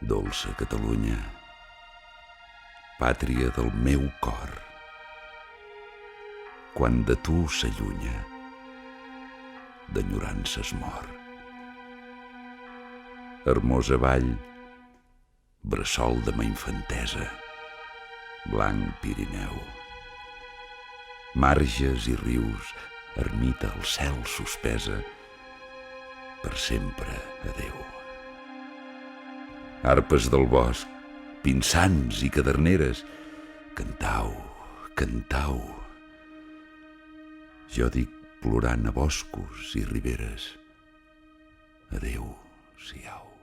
Dolça Catalunya, pàtria del meu cor, quan de tu s'allunya, d'enyorança es mor. Hermosa vall, bressol de ma infantesa, blanc Pirineu, marges i rius, ermita al cel suspesa, per sempre adeu. Arpes del bosc, pinsans i caderneres, cantau, cantau. Jo dic plorant a boscos i riberes, adeu, siau.